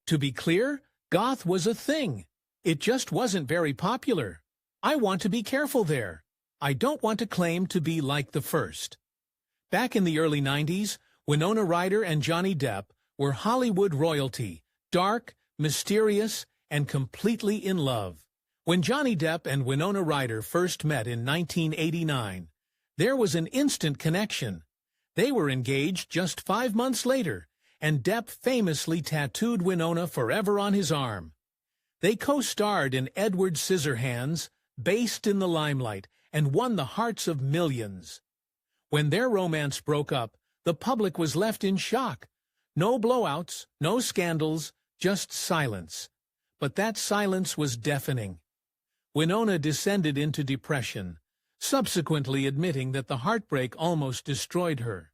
To be clear, goth was a thing. It just wasn't very popular. I want to be careful there. I don't want to claim to be like the first. Back in the early 90s, Winona Ryder and Johnny Depp were Hollywood royalty, dark, mysterious, and completely in love. When Johnny Depp and Winona Ryder first met in 1989, there was an instant connection. They were engaged just 5 months later, and Depp famously tattooed Winona forever on his arm. They co-starred in Edward Scissorhands, based in the limelight, and won the hearts of millions. When their romance broke up, the public was left in shock. No blowouts, no scandals, just silence. But that silence was deafening. Winona descended into depression, subsequently admitting that the heartbreak almost destroyed her.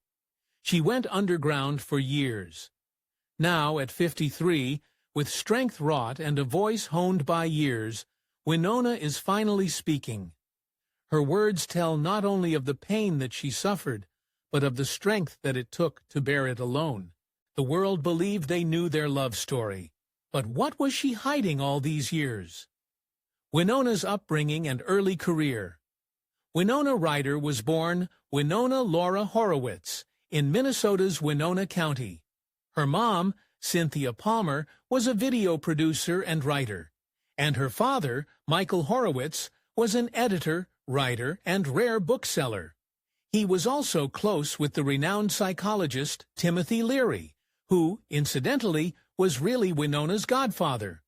She went underground for years. Now, at 53, with strength wrought and a voice honed by years, Winona is finally speaking. Her words tell not only of the pain that she suffered, but of the strength that it took to bear it alone. The world believed they knew their love story. But what was she hiding all these years? Winona's upbringing and early career. Winona Ryder was born Winona Laura Horowitz in Minnesota's Winona County. Her mom, Cynthia Palmer, was a video producer and writer, and her father, Michael Horowitz, was an editor, writer, and rare bookseller. He was also close with the renowned psychologist Timothy Leary, who, incidentally, was really Winona's godfather.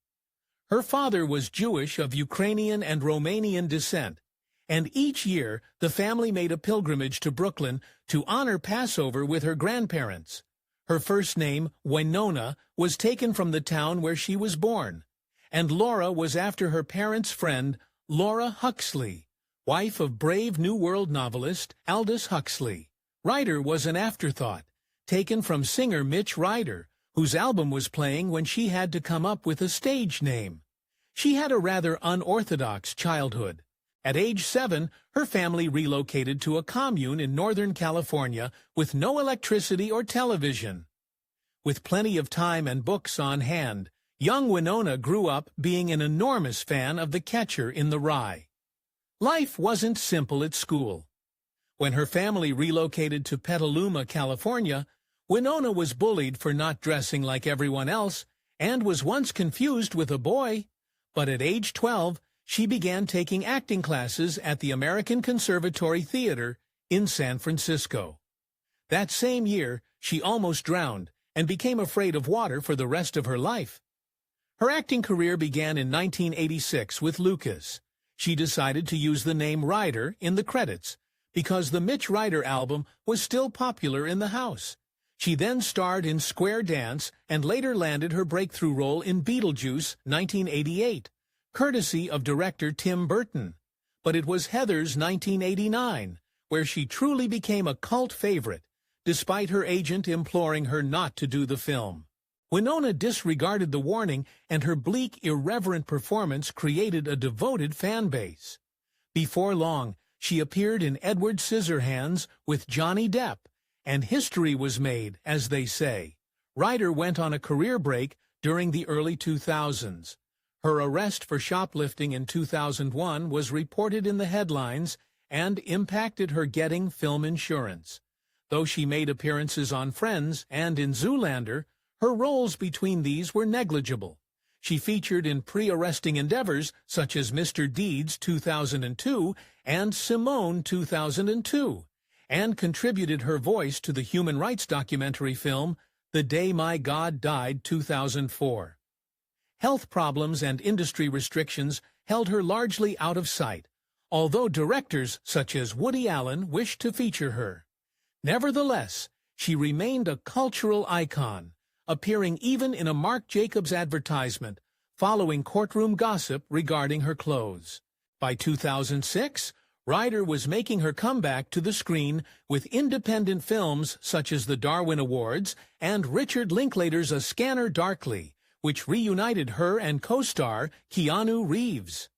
Her father was Jewish of Ukrainian and Romanian descent, and each year the family made a pilgrimage to Brooklyn to honor Passover with her grandparents. Her first name, Winona, was taken from the town where she was born, and Laura was after her parents' friend, Laura Huxley, wife of brave New World novelist Aldous Huxley. Ryder was an afterthought, taken from singer Mitch Ryder, whose album was playing when she had to come up with a stage name. She had a rather unorthodox childhood. At age 7, her family relocated to a commune in Northern California with no electricity or television. With plenty of time and books on hand, young Winona grew up being an enormous fan of The Catcher in the Rye. Life wasn't simple at school. When her family relocated to Petaluma, California, Winona was bullied for not dressing like everyone else and was once confused with a boy. But at age 12, she began taking acting classes at the American Conservatory Theater in San Francisco. That same year, she almost drowned and became afraid of water for the rest of her life. Her acting career began in 1986 with Lucas. She decided to use the name Ryder in the credits because the Mitch Ryder album was still popular in the house. She then starred in Square Dance and later landed her breakthrough role in Beetlejuice 1988, courtesy of director Tim Burton. But it was Heather's 1989, where she truly became a cult favorite, despite her agent imploring her not to do the film. Winona disregarded the warning, and her bleak, irreverent performance created a devoted fan base. Before long, she appeared in Edward Scissorhands with Johnny Depp, and history was made, as they say. Ryder went on a career break during the early 2000s. Her arrest for shoplifting in 2001 was reported in the headlines and impacted her getting film insurance. Though she made appearances on Friends and in Zoolander, her roles between these were negligible. She featured in pre-arresting endeavors such as Mr. Deeds 2002 and Simone 2002, and contributed her voice to the human rights documentary film The Day My God Died 2004. Health problems and industry restrictions held her largely out of sight, although directors such as Woody Allen wished to feature her. Nevertheless, she remained a cultural icon, appearing even in a Marc Jacobs advertisement, following courtroom gossip regarding her clothes. By 2006, Ryder was making her comeback to the screen with independent films such as the Darwin Awards and Richard Linklater's A Scanner Darkly, which reunited her and co-star Keanu Reeves.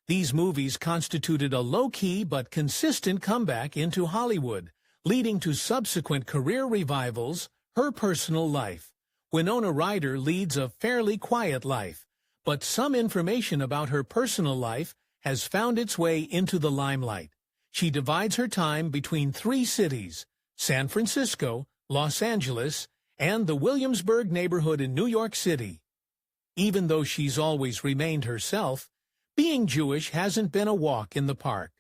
These movies constituted a low-key but consistent comeback into Hollywood, leading to subsequent career revivals. Her personal life. Winona Ryder leads a fairly quiet life, but some information about her personal life has found its way into the limelight. She divides her time between 3 cities, San Francisco, Los Angeles, and the Williamsburg neighborhood in New York City. Even though she's always remained herself, being Jewish hasn't been a walk in the park.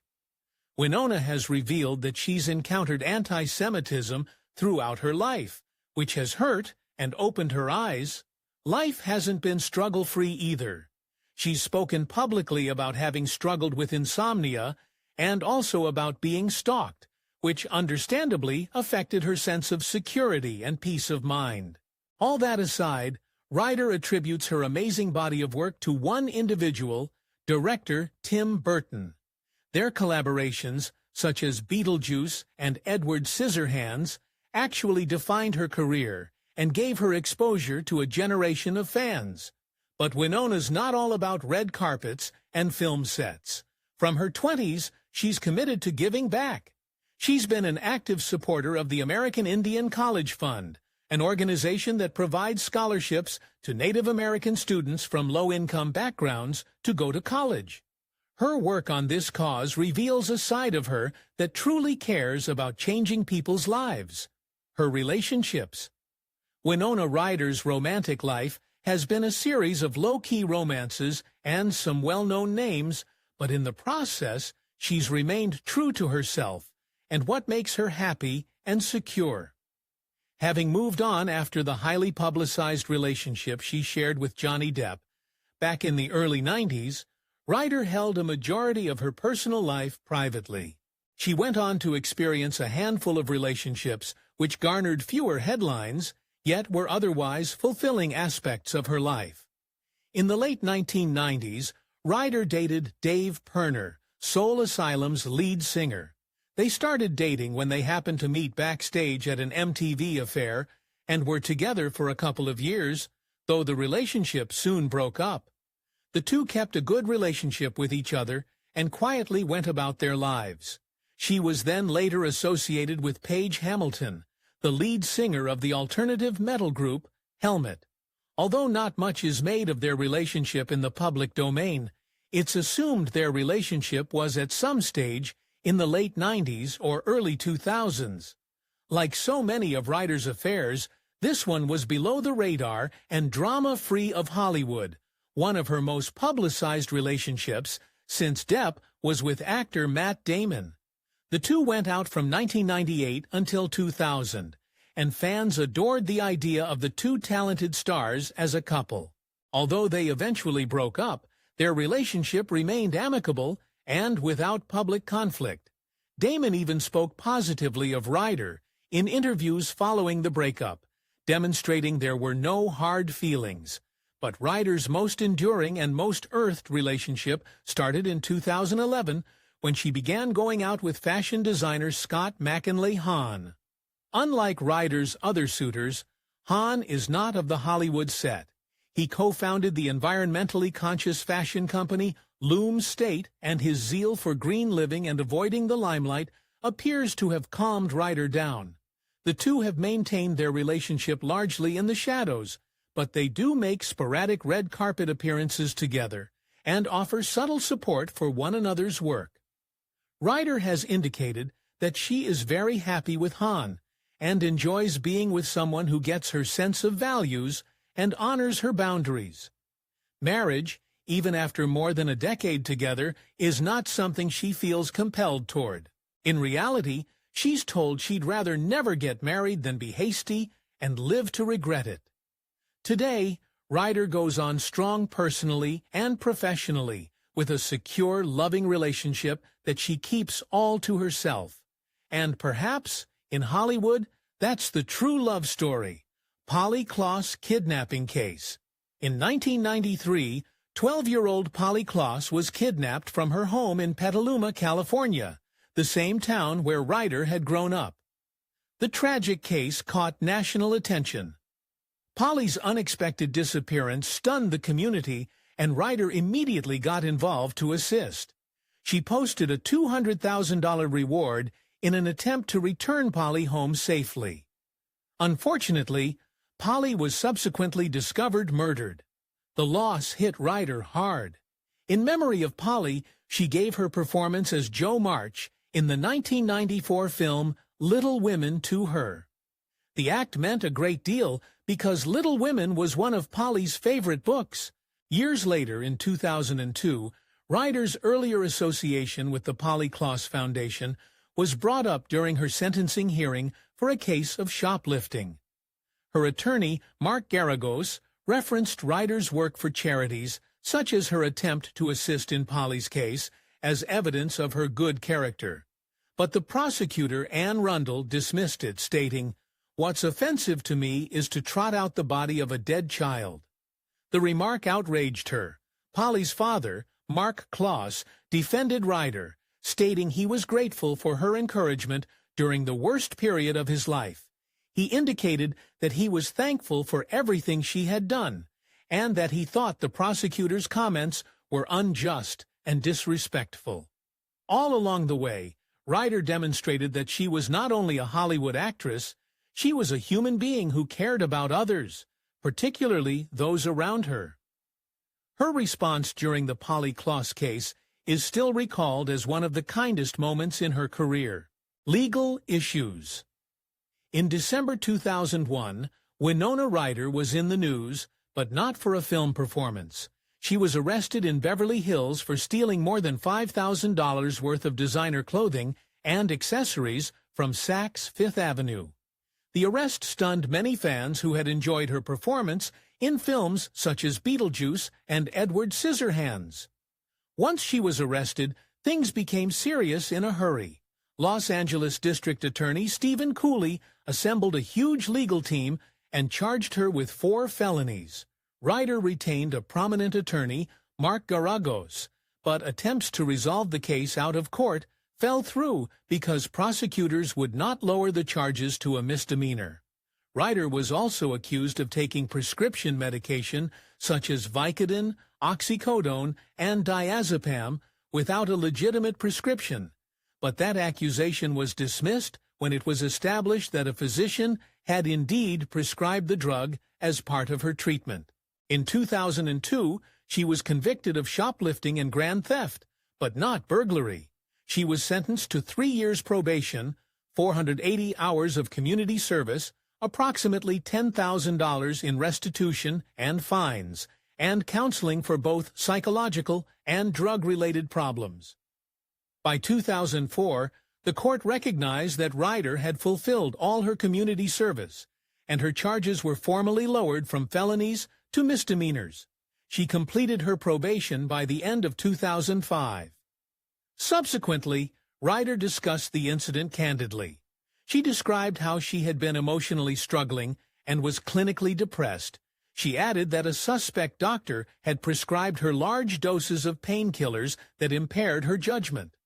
Winona has revealed that she's encountered anti-Semitism throughout her life, which has hurt and opened her eyes. Life hasn't been struggle-free either. She's spoken publicly about having struggled with insomnia and also about being stalked, which understandably affected her sense of security and peace of mind. All that aside, Ryder attributes her amazing body of work to one individual, director Tim Burton. Their collaborations, such as Beetlejuice and Edward Scissorhands, actually defined her career and gave her exposure to a generation of fans. But Winona's not all about red carpets and film sets. From her 20s, she's committed to giving back. She's been an active supporter of the American Indian College Fund, an organization that provides scholarships to Native American students from low-income backgrounds to go to college. Her work on this cause reveals a side of her that truly cares about changing people's lives. Her relationships. Winona Ryder's romantic life has been a series of low-key romances and some well-known names, but in the process, she's remained true to herself and what makes her happy and secure. Having moved on after the highly publicized relationship she shared with Johnny Depp back in the early 90s, Ryder held a majority of her personal life privately. She went on to experience a handful of relationships which garnered fewer headlines, yet were otherwise fulfilling aspects of her life. In the late 1990s, Ryder dated Dave Pirner, Soul Asylum's lead singer. They started dating when they happened to meet backstage at an MTV affair and were together for a couple of years, though the relationship soon broke up. The two kept a good relationship with each other and quietly went about their lives. She was then later associated with Paige Hamilton, the lead singer of the alternative metal group Helmet. Although not much is made of their relationship in the public domain, it's assumed their relationship was at some stage in the late 90s or early 2000s. Like so many of Ryder's affairs, this one was below the radar and drama-free of Hollywood, one of her most publicized relationships since Depp was with actor Matt Damon. The two went out from 1998 until 2000, and fans adored the idea of the two talented stars as a couple. Although they eventually broke up, their relationship remained amicable and without public conflict. Damon even spoke positively of Ryder in interviews following the breakup, demonstrating there were no hard feelings. But Ryder's most enduring and most earthed relationship started in 2011 when she began going out with fashion designer Scott McKinley Hahn. Unlike Ryder's other suitors, Hahn is not of the Hollywood set. He co-founded the environmentally conscious fashion company Loom State, and his zeal for green living and avoiding the limelight appears to have calmed Ryder down. The two have maintained their relationship largely in the shadows, but they do make sporadic red carpet appearances together and offer subtle support for one another's work. Ryder has indicated that she is very happy with Hahn and enjoys being with someone who gets her sense of values and honors her boundaries. Marriage, even after more than a decade together, is not something she feels compelled toward. In reality, she's told she'd rather never get married than be hasty and live to regret it. Today, Ryder goes on strong personally and professionally with a secure, loving relationship that she keeps all to herself. And perhaps, in Hollywood, that's the true love story. Polly Klaas kidnapping case. In 1993, 12-year-old Polly Klaas was kidnapped from her home in Petaluma, California, the same town where Ryder had grown up. The tragic case caught national attention. Polly's unexpected disappearance stunned the community, and Ryder immediately got involved to assist. She posted a $200,000 reward in an attempt to return Polly home safely. Unfortunately, Polly was subsequently discovered murdered. The loss hit Ryder hard. In memory of Polly, she gave her performance as Jo March in the 1994 film Little Women to her. The act meant a great deal because Little Women was one of Polly's favorite books. Years later, in 2002, Ryder's earlier association with the Polly Klaas Foundation was brought up during her sentencing hearing for a case of shoplifting. Her attorney, Mark Garagos, referenced Ryder's work for charities, such as her attempt to assist in Polly's case, as evidence of her good character. But the prosecutor, Anne Rundle, dismissed it, stating, "What's offensive to me is to trot out the body of a dead child." The remark outraged her. Polly's father, Mark Klaas, defended Ryder, stating he was grateful for her encouragement during the worst period of his life. He indicated that he was thankful for everything she had done, and that he thought the prosecutor's comments were unjust and disrespectful. All along the way, Ryder demonstrated that she was not only a Hollywood actress, she was a human being who cared about others, particularly those around her. Her response during the Polly Klaas case is still recalled as one of the kindest moments in her career. Legal issues. In December 2001, Winona Ryder was in the news, but not for a film performance. She was arrested in Beverly Hills for stealing more than $5,000 worth of designer clothing and accessories from Saks Fifth Avenue. The arrest stunned many fans who had enjoyed her performance in films such as Beetlejuice and Edward Scissorhands. Once she was arrested, things became serious in a hurry. Los Angeles District Attorney Stephen Cooley assembled a huge legal team and charged her with 4 felonies. Ryder retained a prominent attorney, Mark Garagos, but attempts to resolve the case out of court fell through because prosecutors would not lower the charges to a misdemeanor. Ryder was also accused of taking prescription medication such as Vicodin, oxycodone, and diazepam without a legitimate prescription, but that accusation was dismissed when it was established that a physician had indeed prescribed the drug as part of her treatment. In 2002, she was convicted of shoplifting and grand theft, but not burglary. She was sentenced to 3 years probation, 480 hours of community service, approximately $10,000 in restitution and fines, and counseling for both psychological and drug-related problems. By 2004, the court recognized that Ryder had fulfilled all her community service, and her charges were formally lowered from felonies to misdemeanors. She completed her probation by the end of 2005. Subsequently, Ryder discussed the incident candidly. She described how she had been emotionally struggling and was clinically depressed. She added that a suspect doctor had prescribed her large doses of painkillers that impaired her judgment.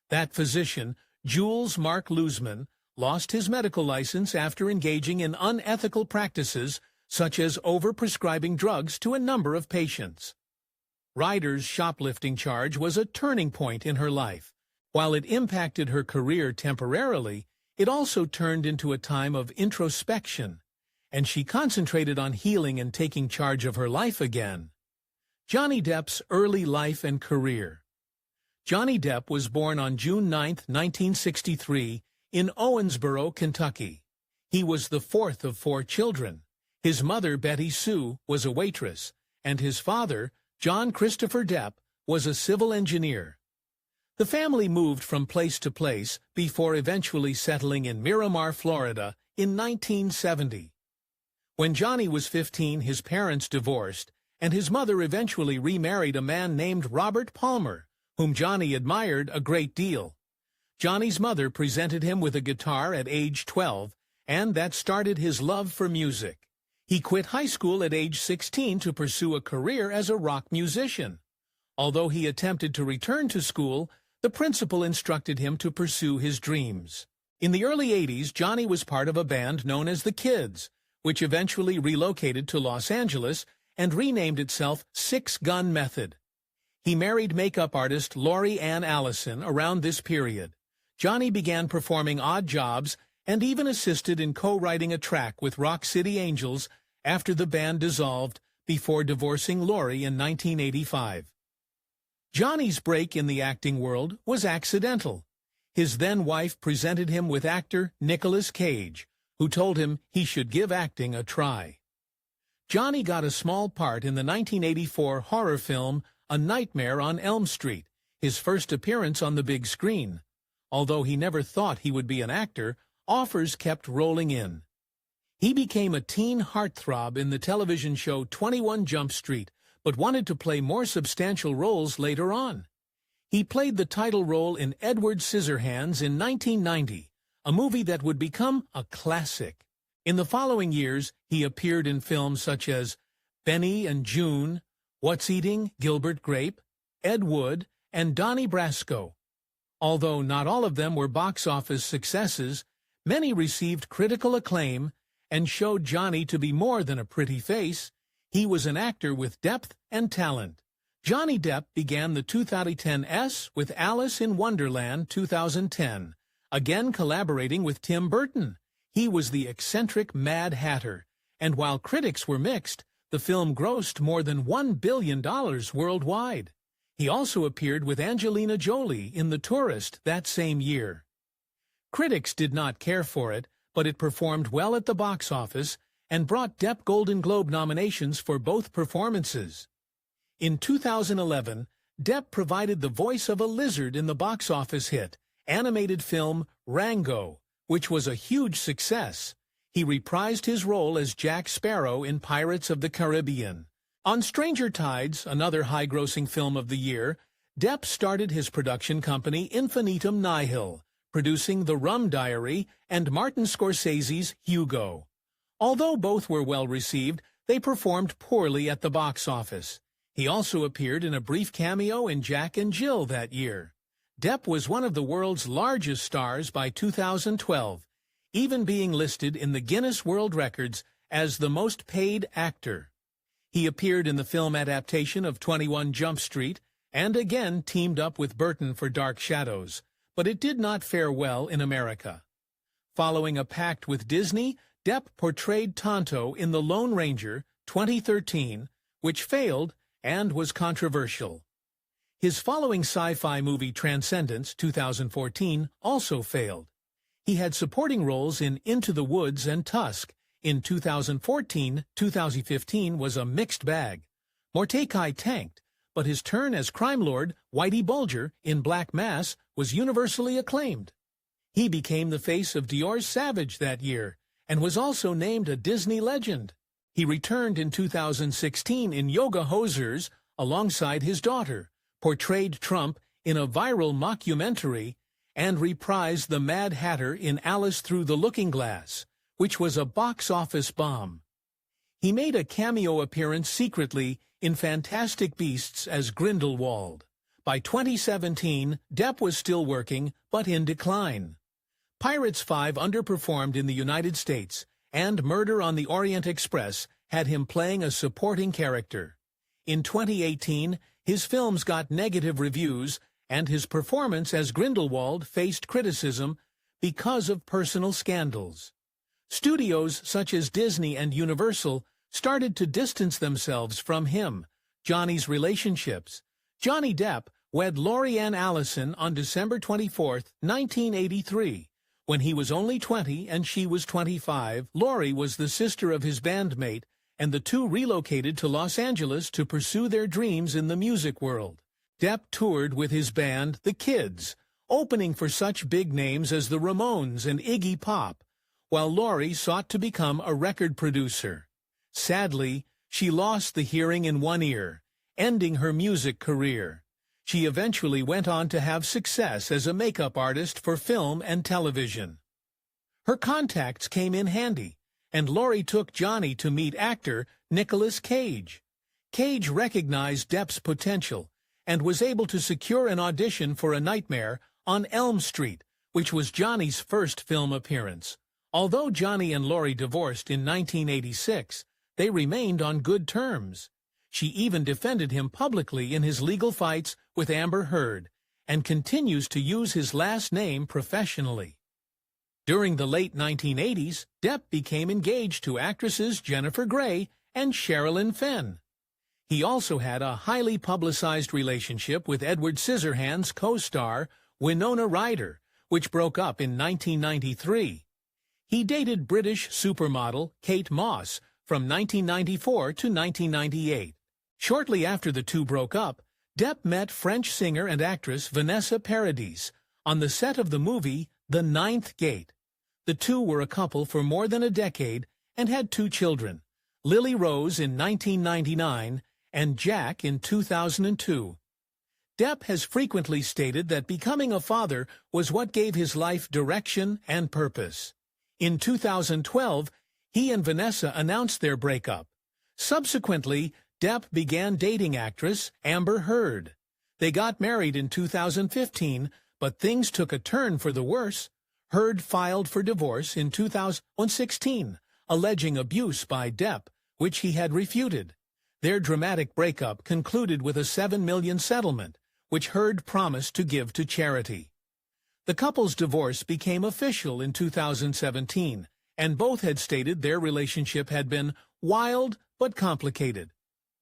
That physician, Jules Mark Luzman, lost his medical license after engaging in unethical practices such as overprescribing drugs to a number of patients. Ryder's shoplifting charge was a turning point in her life. While it impacted her career temporarily, it also turned into a time of introspection, and she concentrated on healing and taking charge of her life again. Johnny Depp's early life and career. Johnny Depp was born on June 9, 1963, in Owensboro, Kentucky. He was the 4th of 4 children. His mother, Betty Sue, was a waitress, and his father, John Christopher Depp, was a civil engineer. The family moved from place to place before eventually settling in Miramar, Florida, in 1970. When Johnny was 15, his parents divorced, and his mother eventually remarried a man named Robert Palmer, whom Johnny admired a great deal. Johnny's mother presented him with a guitar at age 12, and that started his love for music. He quit high school at age 16 to pursue a career as a rock musician. Although he attempted to return to school, the principal instructed him to pursue his dreams. In the early 80s, Johnny was part of a band known as the Kids, which eventually relocated to Los Angeles and renamed itself Six Gun Method. He married makeup artist Lori Ann Allison around this period. Johnny began performing odd jobs and even assisted in co-writing a track with Rock City Angels after the band dissolved before divorcing Laurie in 1985. Johnny's break in the acting world was accidental. His then-wife presented him with actor Nicolas Cage, who told him he should give acting a try. Johnny got a small part in the 1984 horror film A Nightmare on Elm Street, his first appearance on the big screen. Although he never thought he would be an actor, offers kept rolling in. He became a teen heartthrob in the television show 21 Jump Street, but wanted to play more substantial roles later on. He played the title role in Edward Scissorhands in 1990, a movie that would become a classic. In the following years, he appeared in films such as Benny and June, What's Eating Gilbert Grape, Ed Wood, and Donnie Brasco. Although not all of them were box office successes, many received critical acclaim and showed Johnny to be more than a pretty face. He was an actor with depth and talent. Johnny Depp began the 2010s with Alice in Wonderland 2010, again collaborating with Tim Burton. He was the eccentric Mad Hatter, and while critics were mixed, the film grossed more than $1 billion worldwide. He also appeared with Angelina Jolie in The Tourist that same year. Critics did not care for it, but it performed well at the box office and brought Depp Golden Globe nominations for both performances. In 2011, Depp provided the voice of a lizard in the box office hit animated film Rango, which was a huge success. He reprised his role as Jack Sparrow in Pirates of the Caribbean. On Stranger Tides, another high-grossing film of the year, Depp started his production company Infinitum Nihil, producing The Rum Diary and Martin Scorsese's Hugo. Although both were well-received, they performed poorly at the box office. He also appeared in a brief cameo in Jack and Jill that year. Depp was one of the world's largest stars by 2012, even being listed in the Guinness World Records as the most paid actor. He appeared in the film adaptation of 21 Jump Street and again teamed up with Burton for Dark Shadows, but it did not fare well in America. Following a pact with Disney, Depp portrayed Tonto in The Lone Ranger 2013, which failed and was controversial. His following sci-fi movie Transcendence 2014 also failed. He had supporting roles in Into the Woods and Tusk. In 2014-2015 was a mixed bag. Mordecai tanked, but his turn as crime lord Whitey Bulger in Black Mass was universally acclaimed. He became the face of Dior's Savage that year and was also named a Disney legend. He returned in 2016 in Yoga Hosers alongside his daughter, portrayed Trump in a viral mockumentary, and reprised the Mad Hatter in Alice Through the Looking Glass, which was a box office bomb. He made a cameo appearance secretly in Fantastic Beasts as Grindelwald. By 2017, Depp was still working, but in decline. Pirates 5 underperformed in the United States, and Murder on the Orient Express had him playing a supporting character. In 2018, his films got negative reviews, and his performance as Grindelwald faced criticism because of personal scandals. Studios such as Disney and Universal started to distance themselves from him. Johnny's relationships. Johnny Depp wed Lori Ann Allison on December 24, 1983. When he was only 20 and she was 25, Lori was the sister of his bandmate, and the two relocated to Los Angeles to pursue their dreams in the music world. Depp toured with his band, The Kids, opening for such big names as the Ramones and Iggy Pop, while Lori sought to become a record producer. Sadly, she lost the hearing in one ear, ending her music career. She eventually went on to have success as a makeup artist for film and television. Her contacts came in handy, and Lori took Johnny to meet actor Nicolas Cage. Cage recognized Depp's potential and was able to secure an audition for A Nightmare on Elm Street, which was Johnny's first film appearance. Although Johnny and Lori divorced in 1986, they remained on good terms. She even defended him publicly in his legal fights with Amber Heard, and continues to use his last name professionally. During the late 1980s, Depp became engaged to actresses Jennifer Grey and Sherilyn Fenn. He also had a highly publicized relationship with Edward Scissorhands co-star Winona Ryder, which broke up in 1993. He dated British supermodel Kate Moss from 1994 to 1998. Shortly after the two broke up, Depp met French singer and actress Vanessa Paradis on the set of the movie The Ninth Gate. The two were a couple for more than a decade and had two children, Lily Rose in 1999 and Jack in 2002. Depp has frequently stated that becoming a father was what gave his life direction and purpose. In 2012, he and Vanessa announced their breakup. Subsequently, Depp began dating actress Amber Heard. They got married in 2015, but things took a turn for the worse. Heard filed for divorce in 2016, alleging abuse by Depp, which he had refuted. Their dramatic breakup concluded with a $7 million settlement, which Heard promised to give to charity. The couple's divorce became official in 2017, and both had stated their relationship had been wild but complicated,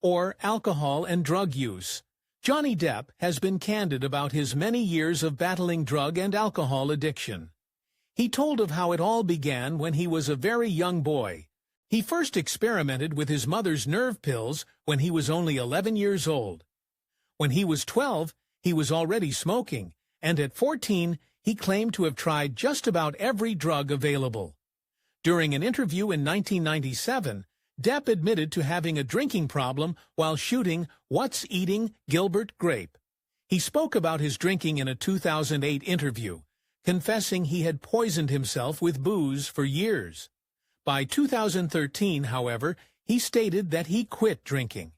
or alcohol and drug use. Johnny Depp has been candid about his many years of battling drug and alcohol addiction. He told of how it all began when he was a very young boy. He first experimented with his mother's nerve pills when he was only 11 years old. When he was 12, he was already smoking, and at 14, he claimed to have tried just about every drug available. During an interview in 1997, Depp admitted to having a drinking problem while shooting What's Eating Gilbert Grape. He spoke about his drinking in a 2008 interview, confessing he had poisoned himself with booze for years. By 2013, however, he stated that he quit drinking.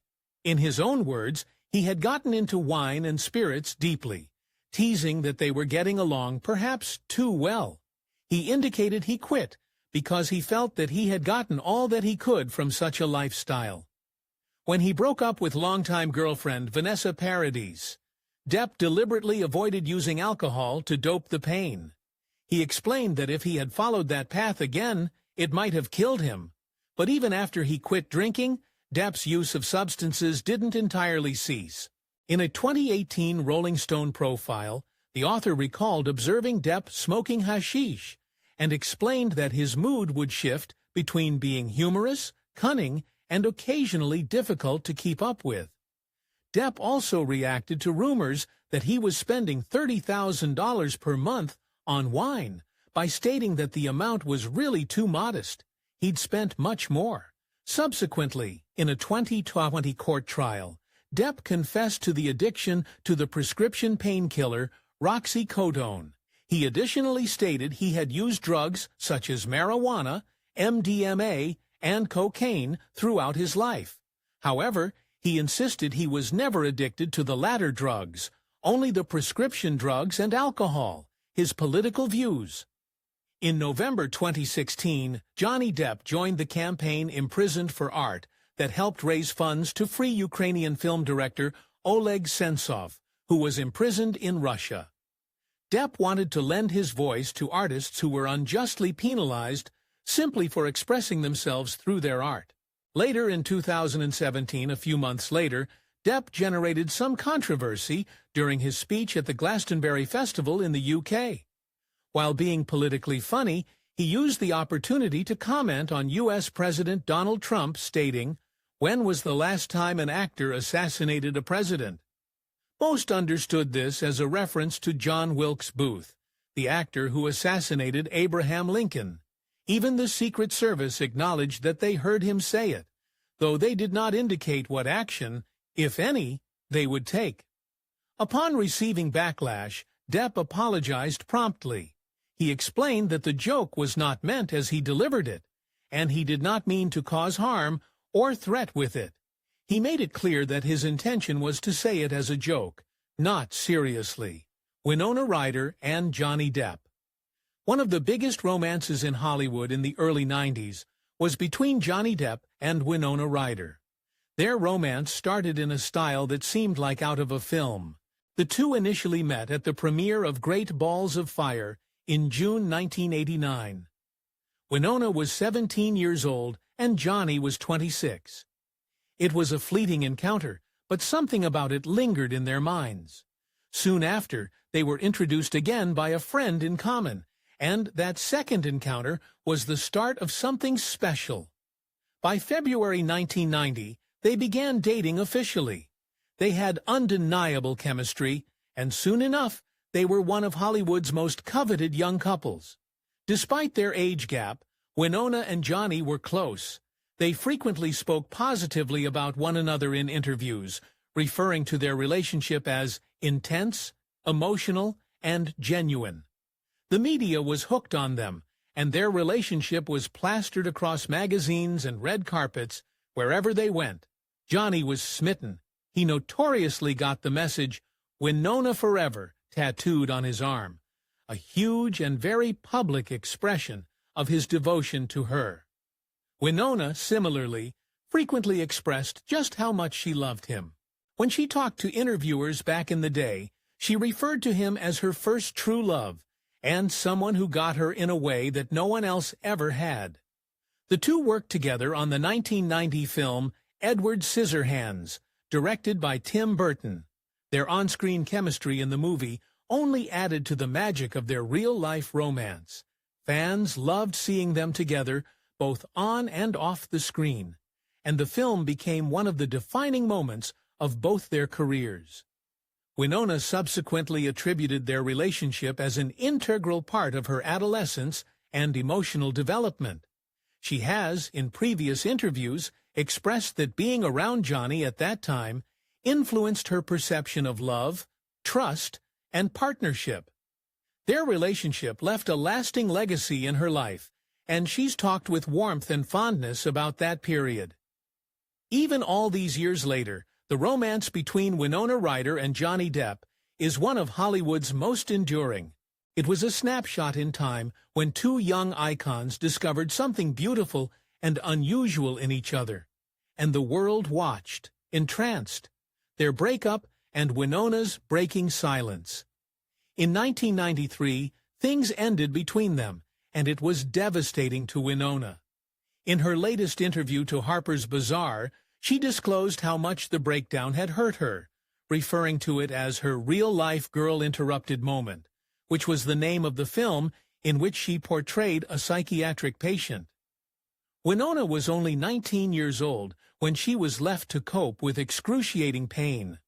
In his own words, he had gotten into wine and spirits deeply, teasing that they were getting along perhaps too well. He indicated he quit because he felt that he had gotten all that he could from such a lifestyle. When he broke up with longtime girlfriend Vanessa Paradis, Depp deliberately avoided using alcohol to dope the pain. He explained that if he had followed that path again, it might have killed him. But even after he quit drinking, Depp's use of substances didn't entirely cease. In a 2018 Rolling Stone profile, the author recalled observing Depp smoking hashish and explained that his mood would shift between being humorous, cunning, and occasionally difficult to keep up with. Depp also reacted to rumors that he was spending $30,000 per month on wine by stating that the amount was really too modest. He'd spent much more. Subsequently, in a 2020 court trial, Depp confessed to the addiction to the prescription painkiller roxicodone. He additionally stated he had used drugs such as marijuana, MDMA, and cocaine throughout his life. However, he insisted he was never addicted to the latter drugs, only the prescription drugs and alcohol, his political views. In November 2016, Johnny Depp joined the campaign Imprisoned for Art that helped raise funds to free Ukrainian film director Oleg Sentsov, who was imprisoned in Russia. Depp wanted to lend his voice to artists who were unjustly penalized simply for expressing themselves through their art. Later in 2017, a few months later, Depp generated some controversy during his speech at the Glastonbury Festival in the UK. While being politically funny, he used the opportunity to comment on U.S. President Donald Trump, stating, "When was the last time an actor assassinated a president?" Most understood this as a reference to John Wilkes Booth, the actor who assassinated Abraham Lincoln. Even the Secret Service acknowledged that they heard him say it, though they did not indicate what action, if any, they would take. Upon receiving backlash, Depp apologized promptly. He explained that the joke was not meant as he delivered it, and he did not mean to cause harm or threat with it. He made it clear that his intention was to say it as a joke, not seriously. Winona Ryder and Johnny Depp. One of the biggest romances in Hollywood in the early 90s was between Johnny Depp and Winona Ryder. Their romance started in a style that seemed like out of a film. The two initially met at the premiere of Great Balls of Fire in June 1989. Winona was 17 years old and Johnny was 26. It was a fleeting encounter, but something about it lingered in their minds. Soon after, they were introduced again by a friend in common, and that second encounter was the start of something special. By February 1990, they began dating officially. They had undeniable chemistry, and soon enough, they were one of Hollywood's most coveted young couples. Despite their age gap, Winona and Johnny were close. They frequently spoke positively about one another in interviews, referring to their relationship as intense, emotional, and genuine. The media was hooked on them, and their relationship was plastered across magazines and red carpets wherever they went. Johnny was smitten. He notoriously got the message, "Winona Forever," tattooed on his arm, a huge and very public expression of his devotion to her. Winona, similarly, frequently expressed just how much she loved him. When she talked to interviewers back in the day, she referred to him as her first true love, and someone who got her in a way that no one else ever had. The two worked together on the 1990 film Edward Scissorhands, directed by Tim Burton. Their on-screen chemistry in the movie only added to the magic of their real-life romance. Fans loved seeing them together, both on and off the screen, and the film became one of the defining moments of both their careers. Winona subsequently attributed their relationship as an integral part of her adolescence and emotional development. She has, in previous interviews, expressed that being around Johnny at that time influenced her perception of love, trust, and partnership. Their relationship left a lasting legacy in her life, and she's talked with warmth and fondness about that period. Even all these years later, the romance between Winona Ryder and Johnny Depp is one of Hollywood's most enduring. It was a snapshot in time when two young icons discovered something beautiful and unusual in each other, and the world watched, entranced, their breakup and Winona's breaking silence. In 1993, things ended between them, and it was devastating to Winona. In her latest interview to Harper's Bazaar, she disclosed how much the breakdown had hurt her, referring to it as her real-life girl-interrupted moment, which was the name of the film in which she portrayed a psychiatric patient. Winona was only 19 years old when she was left to cope with excruciating pain.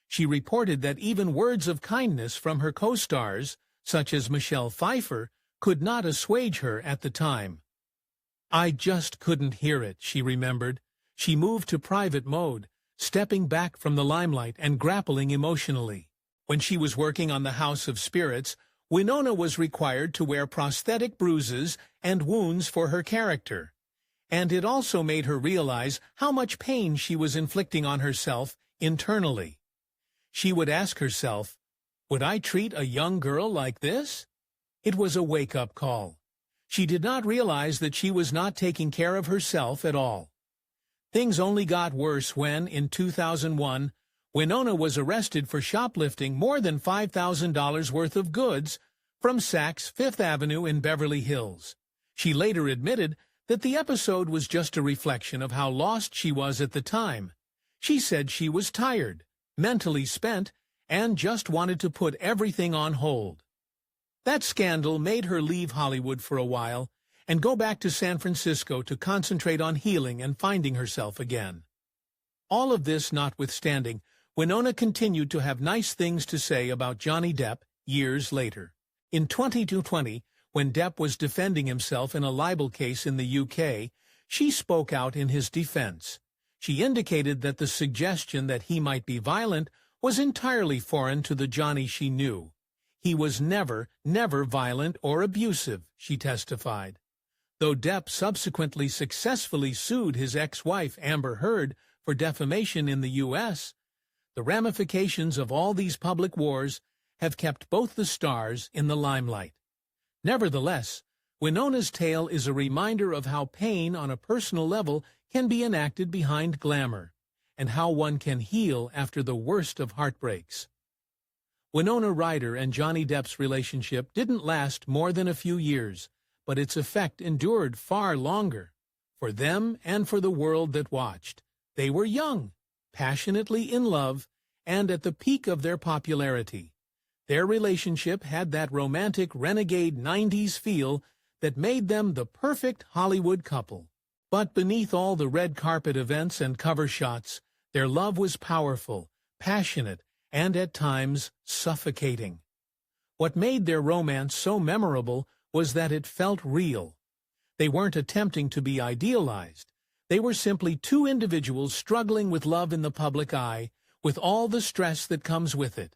She reported that even words of kindness from her co-stars, such as Michelle Pfeiffer, could not assuage her at the time. "I just couldn't hear it," she remembered. She moved to private mode, stepping back from the limelight and grappling emotionally. When she was working on the House of Spirits, Winona was required to wear prosthetic bruises and wounds for her character, and it also made her realize how much pain she was inflicting on herself internally. She would ask herself, "Would I treat a young girl like this?" It was a wake-up call. She did not realize that she was not taking care of herself at all. Things only got worse when, in 2001, Winona was arrested for shoplifting more than $5,000 worth of goods from Saks Fifth Avenue in Beverly Hills. She later admitted that the episode was just a reflection of how lost she was at the time. She said she was tired, mentally spent, and just wanted to put everything on hold. That scandal made her leave Hollywood for a while and go back to San Francisco to concentrate on healing and finding herself again. All of this notwithstanding, Winona continued to have nice things to say about Johnny Depp years later. In 2020, when Depp was defending himself in a libel case in the UK, she spoke out in his defense. She indicated that the suggestion that he might be violent was entirely foreign to the Johnny she knew. He was never violent or abusive, she testified. Though Depp subsequently successfully sued his ex-wife Amber Heard for defamation in the U.S., the ramifications of all these public wars have kept both the stars in the limelight. Nevertheless, Winona's tale is a reminder of how pain on a personal level can be enacted behind glamour, and how one can heal after the worst of heartbreaks. Winona Ryder and Johnny Depp's relationship didn't last more than a few years, but its effect endured far longer. For them and for the world that watched. They were young, passionately in love, and at the peak of their popularity. Their relationship had that romantic renegade 90s feel that made them the perfect Hollywood couple. But beneath all the red carpet events and cover shots, their love was powerful, passionate, and at times suffocating. What made their romance so memorable was that it felt real. They weren't attempting to be idealized. They were simply two individuals struggling with love in the public eye, with all the stress that comes with it.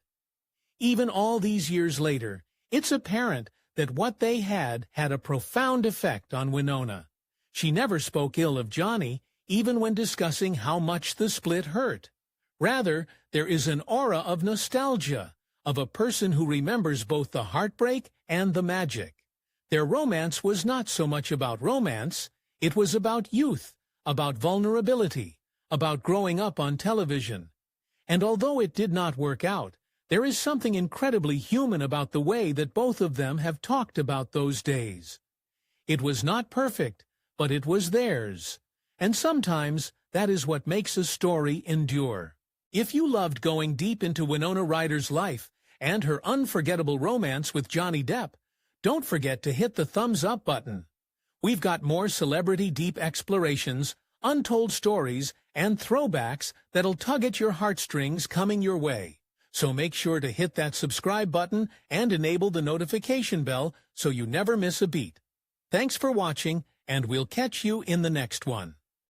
Even all these years later, it's apparent that what they had a profound effect on Winona. She never spoke ill of Johnny, even when discussing how much the split hurt. Rather, there is an aura of nostalgia, of a person who remembers both the heartbreak and the magic. Their romance was not so much about romance, it was about youth, about vulnerability, about growing up on television. And although it did not work out, there is something incredibly human about the way that both of them have talked about those days. It was not perfect, but it was theirs. And sometimes that is what makes a story endure. If you loved going deep into Winona Ryder's life and her unforgettable romance with Johnny Depp, don't forget to hit the thumbs up button. We've got more celebrity deep explorations, untold stories, and throwbacks that'll tug at your heartstrings coming your way. So make sure to hit that subscribe button and enable the notification bell so you never miss a beat. Thanks for watching, and we'll catch you in the next one.